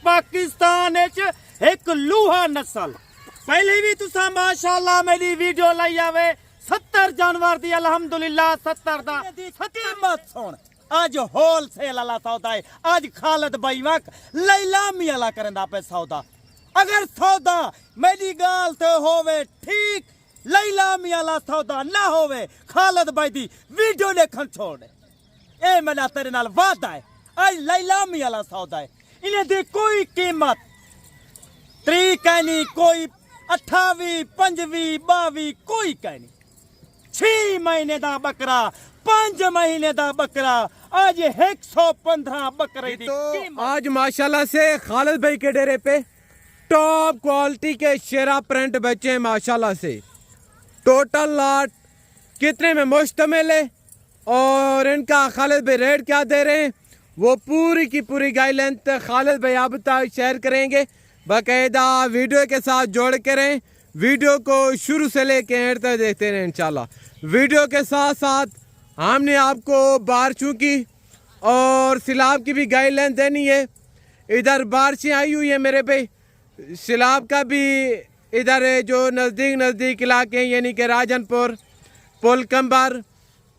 पाकिस्तान एक लूहा नस्ल पहले भी तुसा माशाअल्लाह मेरी वीडियो लाई आवे 70 जानवर दी अल्हम्दुलिल्लाह 70 दा कीमत सुन आज होलसेल वाला सौदा है। आज खालिद भाई वक लैलामी वाला करंदा पे सौदा अगर सौदा मेरी गाल ते होवे ठीक लैलामी वाला सौदा ना होवे खालिद भाई दी वीडियो देखन छोड़ दे ए मेरा तेरे नाल वादा है। आज लैलामी वाला सौदा है इन्हें दी कोई कीमत तरीक नहीं कोई 28 25 22 कोई कह नहीं 6 महीने दा बकरा 5 महीने दा बकरा आज 115 बकरे दी कीमत। आज माशाल्लाह से खालिद भाई के डेरे पे टॉप क्वालिटी के शेरा प्रिंट बच्चे हैं माशाल्लाह से। टोटल लॉट कितने में मुश्तमिल है और इनका खालिद भाई रेट क्या दे रहे हैं वो पूरी की पूरी गाइडलाइन खालिद भाई आप तक शेयर करेंगे। बाकायदा वीडियो के साथ जोड़ के रहें, वीडियो को शुरू से लेके एंड तक देखते रहें इंशाल्लाह। वीडियो के साथ साथ हमने आपको बारिशों की और सैलाब की भी गाइडलाइन देनी है। इधर बारिशें आई हुई है मेरे पे, सैलाब का भी इधर जो नज़दीक इलाके हैं यानी कि राजनपुर पुलकम्बर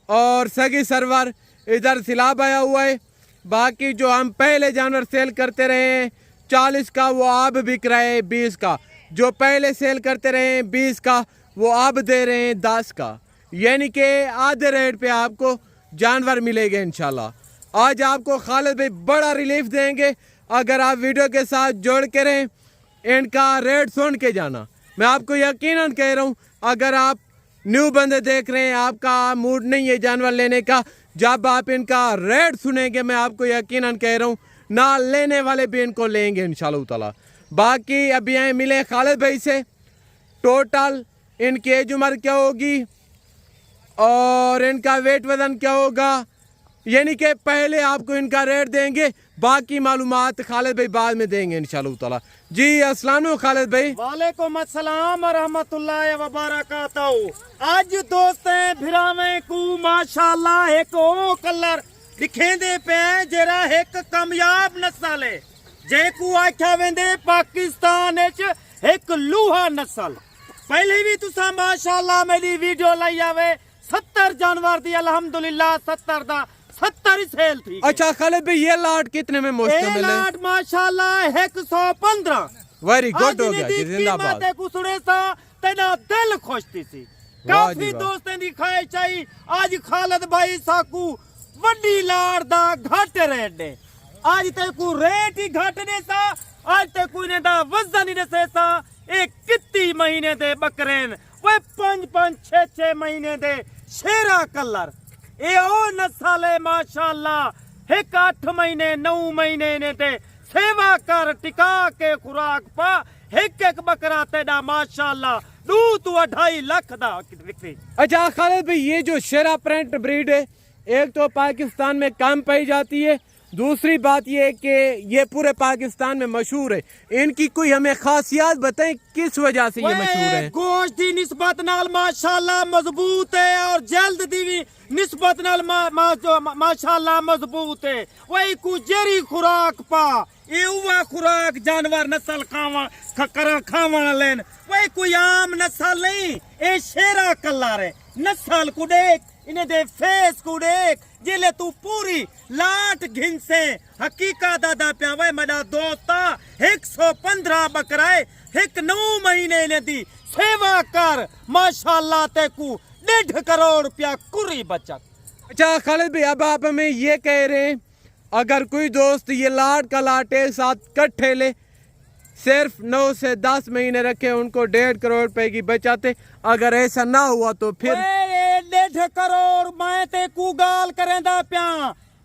और सगी सरवर इधर सैलाब आया हुआ है। बाकी जो हम पहले जानवर सेल करते रहे हैं 40 का वो अब बिक रहा है 20 का, जो पहले सेल करते रहे हैं 20 का वो अब दे रहे हैं 10 का, यानी कि आधे रेट पे आपको जानवर मिलेंगे इंशाल्लाह। आज आपको खालिद भाई बड़ा रिलीफ देंगे अगर आप वीडियो के साथ जोड़ के रहें, इनका रेट सुन के जाना। मैं आपको यकीनन कह रहा हूँ अगर आप न्यू बंदे देख रहे हैं आपका मूड नहीं है जानवर लेने का, जब आप इनका रेट सुनेंगे मैं आपको यकीनन कह रहा हूँ ना लेने वाले भी इनको लेंगे इंशाल्लाह ताला। बाकी अभी यहाँ मिले खालिद भाई से, टोटल इनकी एज उम्र क्या होगी और इनका वेट वजन क्या होगा, यानी कि पहले आपको इनका रेट देंगे, बाकी मालूमात खालिद भाई बाद में देंगे इंशाल्लाह ताला। जी अस्सलाम वालेकुम खालिद भाई। वालेकुम अस्सलाम व रहमतुल्लाहि व बरकातहू। आज दोस्तें भिरावें को माशाअल्लाह एक ओ कलर दिखेंदे पे जरा एक कामयाब नस्ल है जेकू आख्या वेंदे पाकिस्तान एक लूहा नस्ल पहले भी तुसा माशाअल्लाह मेरी वीडियो लाई आवे 70 जानवर दी अल्हम्दुलिल्लाह 70 दा 70 ही सेल थी। अच्छा खालिद भाई ये लाट कितने में मुश्तमिल है? लाट माशाअल्लाह 115। वेरी गुड हो गया जी, जिंदाबाद। को सुने सा तेना दिल खुश थी सी। काफी दोस्तें दी ख्वाहिश आई आज खालिद भाई साकू वड्डी लाड़ दा घट रेट दे। आज ते को रेट ही घट दे सा, आज ते को ने दा वजन ही दे सा। एक कित्ती महीने दे बकरेन वे 5 6 महीने दे शेरा कलर ए ओ नस्ल है माशाअल्लाह। एक 8 महीने 9 महीने ने ते सेवा कर टिका के खुराक पा एक बकरा तेरा माशाअल्लाह 2 to 2.5 लाख दा बिक्री। अच्छा खालिद भाई ये जो शेरा प्रिंट ब्रीड है एक तो पाकिस्तान में कम पाई जाती है, दूसरी बात ये कि ये पूरे पाकिस्तान में मशहूर है, इनकी कोई हमें खासियत बताएं किस वजह से ये मशहूर है? गोश्त की निस्बत नाल माशाअल्लाह मजबूत है और जल्द दी भी निस्बत नाल माशाअल्लाह मजबूत है। वही को जेरी खुराक पा ये हुआ खुराक जानवर नस्ल खावा लेन वही कोई आम नस्ल नहीं, ये शेरा कलर है नस्ल को देख इन्हें दे फेस को देख जिले तू पूरी लाट घिन से हकीका दादा प्या वे मेरा दोस्ता 115 बकराए 9 महीने ने दी सेवा कर माशाअल्लाह ते को 1.5 करोड़ रुपया कुरी बचत। अच्छा खालिद भाई अब आप हमें ये कह रहे हैं अगर कोई दोस्त ये लाट का लाट एक साथ कट्ठे ले सिर्फ 9 से 10 महीने रखे उनको 1.5 करोड़ रुपए की बचत, अगर ऐसा ना हुआ तो फिर 1.5 करोड़ मैं ते को गाल करेंदा प्या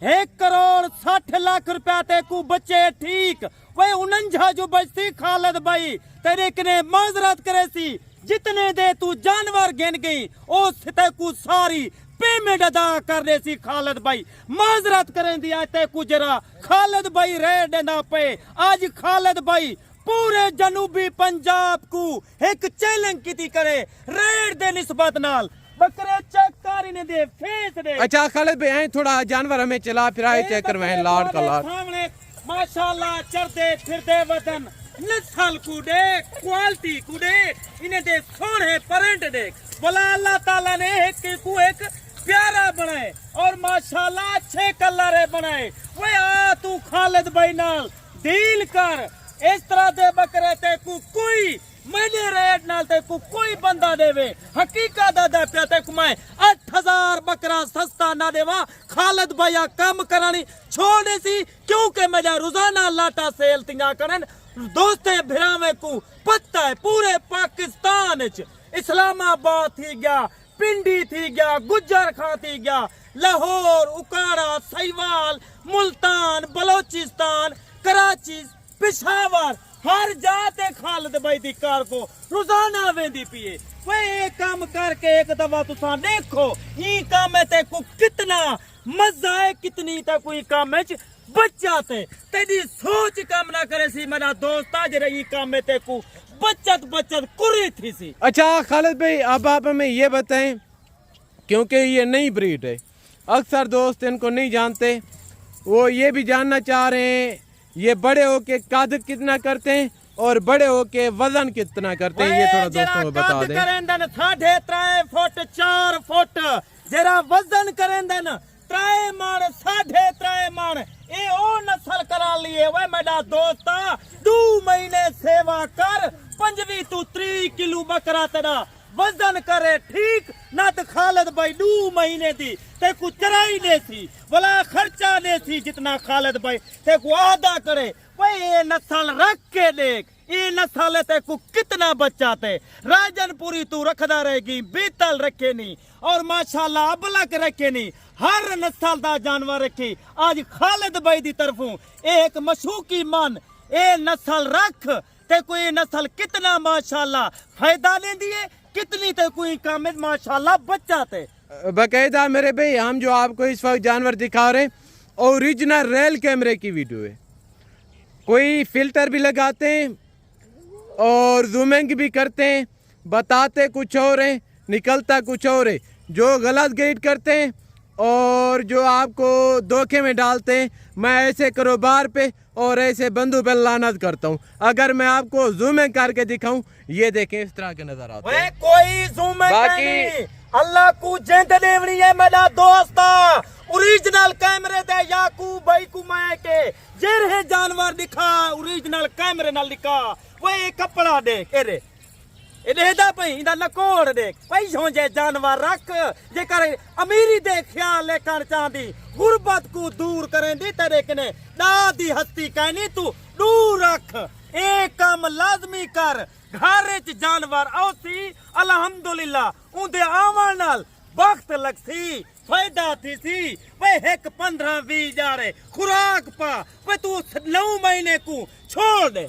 1 करोड़ 60 लाख रुपया ते को बच्चे ठीक वही 49 जो बचती खालिद भाई तेरे कने माजरत करे सी जितने दे तू जानवर गिन गई उस ते को सारी पेमेंट अदा कर दे सी खालिद भाई माजरत करें दिया ते को जरा खालिद भाई रेट देना पे। आज खालिद भाई पूरे जनूबी पंजाब को एक चैलेंज की करे रेट दे निस्बत नाल बकरे चेक कारी ने दे फेस दे। अच्छा खालिद भाई थोड़ा जानवर हमें चला फिरा चेक करवाएं लाड़ का लाड़ माशाल्लाह चढ़दे फिरदे वतन नस्ल को देख, क्वालिटी को देख, इन्हें दे सोने परंट देख। बोला अल्लाह ताला ने एक प्यारा बनाए और माशाल्लाह अच्छे कलर बनाए। वे आ तू खालिद भाई नाल डील कर, इस तरह दे बकरे ते कोई मैंने रेट नाल ते कोई बंदा देवे। हकीकत दा पे ते मैं 8000 बकरा सस्ता ना देवा। खालिद भैया कम करानी छोड़ने सी, क्योंकि मेरा रोजाना लाटा सेल तिंगा करन दोस्ते भिरावे को पता है पूरे पाकिस्तान च इस्लामाबाद थी गया, पिंडी थी गया, गुज्जर खां थी गया, लाहौर, उकाड़ा, सहीवाल, मुल्तान, बलोचिस्तान, कराची, पेशावर, हर जाते खालिद भाई दी कार को रोजाना वेंदी पिए। वे एक काम करके एक दफा तुसा देखो ई काम में ते को कितना मजा है, कितनी तक कोई काम में बच्चा ते तेरी सोच काम ना करे सी। मेरा दोस्त आज रही काम में ते को बचत कुरी थी सी। अच्छा खालिद भाई, अब आप हमें ये बताएं, क्योंकि ये नई ब्रीड है, अक्सर दोस्त इनको नहीं जानते, वो ये भी जानना चाह रहे हैं ये बड़े होके कद कितना करते हैं और बड़े होके वजन कितना करते हैं, ये थोड़ा दोस्तों को बता दें। 3.5 फुट 4 फुट जरा वजन करेंदन 3 मन 3.5 मन ए ओ नस्ल करा लिए। वे मेरा दोस्ता 2 महीने सेवा कर, 5 तू 3 किलो बकरा तेरा वजन करे ठीक ना। तो खालिद भाई 2 महीने दी ते को चराई दे सी, बोला खर्चा दे सी जितना खालिद भाई ते को आधा करे। वे ये नस्ल रख के देख, ये नस्ल ते को कितना बच्चा थे। राजनपुरी तू रखदा रहेगी, बीतल रखे नहीं और माशाल्लाह अबलक रखे नहीं, हर नस्ल दा जानवर रखी। आज खालिद भाई दी तरफों एक मशूकी मन ए नस्ल रख ते कोई नस्ल कितना माशाल्लाह फायदा लेंदी है, कितनी ते कोई काम में माशाल्लाह बच्चा थे। बाकायदा मेरे भाई हम जो आपको इस वक्त जानवर दिखा रहे हैं ओरिजिनल रेल कैमरे की वीडियो है, कोई फिल्टर भी लगाते हैं और जूमिंग भी करते हैं, बताते कुछ और है निकलता कुछ और है। जो गलत गाइड करते हैं और जो आपको धोखे में डालते हैं, मैं ऐसे कारोबार पे और ऐसे बंधु पे लानत करता हूँ। अगर मैं आपको जूमिंग करके दिखाऊं, ये देखें इस तरह के नजर आते हैं। कोई जूमिंग नहीं, अल्लाह को जिंद देवनी है मेरा दोस्ता। ओरिजिनल कैमरे दे याकूब भाई को मैं के जेरे जानवर दिखा, ओरिजिनल कैमरे नाल दिखा। वे कपड़ा देख एरे एदा पई इंदा नकोड़ देख, पैसों जे जानवर रख जेकर अमीरी दे ख्याल लेकर चांदी गुरबत को दूर करें दी तेरे कने दादी हस्ती कहनी तू दूर रख। एक काम लाजमी कर, घर च जानवर औसी अल्हम्दुलिल्लाह उंदे आवन नाल वक्त लगसी, फायदा थी सी। वे एक 15-20 जारे खुराक पा, वे तू 9 महीने को छोड़ दे,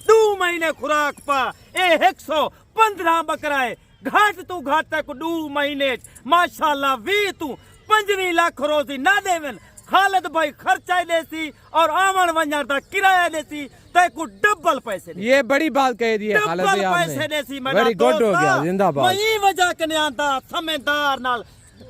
2 महीने खुराक पा। ए 115 बकरा है, घाट तू घाट तक 2 महीने माशाल्लाह 20 तू 5 लाख रोजी ना देवन। खालिद भाई खर्चा देसी और आवन वंजन का किराया देसी, तेको डबल पैसे दे। ये बड़ी बात कह दी है खालिद भाई आपने, पैसे देसी। वेरी गुड हो गया, जिंदाबाद। वही वजह कने आंदा समझदार नाल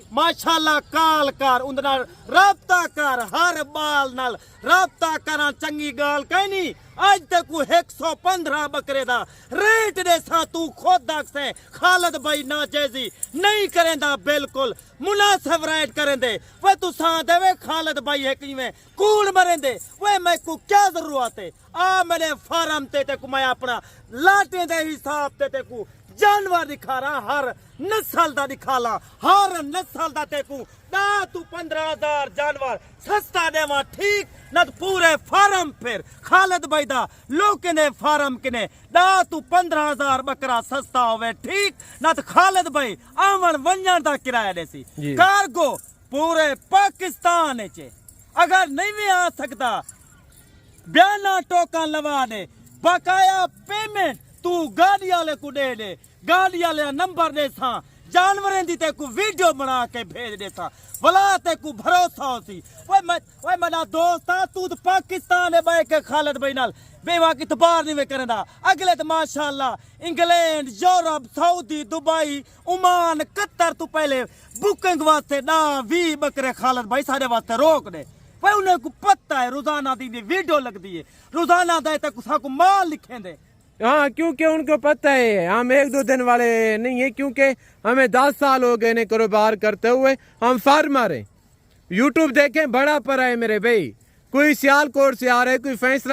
माशाल्लाह काल कर उंद नाल राबता कर, हर बाल नाल राबता करा चंगी गाल कहनी। आज तक 115 बकरे दा रेट दे सा तू खुद दक से खालिद भाई ना जैसी नहीं करेंदा, बिल्कुल मुनासिब रेट करेंदे। वे तू सा देवे खालिद भाई है कि में कूड़ मरेंदे। वे मैं को क्या जरूरत है, आ मेरे फार्म ते को मैं अपना लाटे दे हिसाब ते को जानवर दिखा रहा, हर नस्ल दा दिखा ला, हर नस्ल दा तेकू ना तू 15,000 जानवर सस्ता देवा ठीक ना तो पूरे फार्म फिर खालिद भाई दा लोग ने फार्म किने ना तू 15,000 बकरा सस्ता होवे ठीक ना तो खालिद भाई आवन वंजन दा किराया देसी। कार्गो पूरे पाकिस्तान च अगर नहीं भी आ सकता बयाना टोकन लवा दे, बकाया पेमेंट तू गाड़ी वाले को दे, गाड़ी वाले नंबर दे सा, जानवरें दी ते को वीडियो बना के भेज दे सा, भला ते को भरोसा होसी। ओए मेरा दोस्त तू तो पाकिस्तान है भाई के खालिद भाई नाल बेवा की तबार नहीं वे करदा। अगले तो माशाल्लाह England, Europe, Saudi, Dubai, Oman, Qatar तू पहले बुकिंग वास्ते ना 20 बकरे खालिद भाई सारे वास्ते रोक दे। भाई उन्हें को पता है रोजाना दी वीडियो लगती है, रोजाना दा तक को माल लिखे दे। हाँ, क्योंकि उनको पता है हम एक दो दिन वाले नहीं है, क्योंकि हमें 10 साल हो गए ने कारोबार करते हुए। हम फार्मर हैं। यूट्यूब देखें, बड़ा पर है मेरे भाई। कोई सियालकोट से आ रहे, कोई फैसला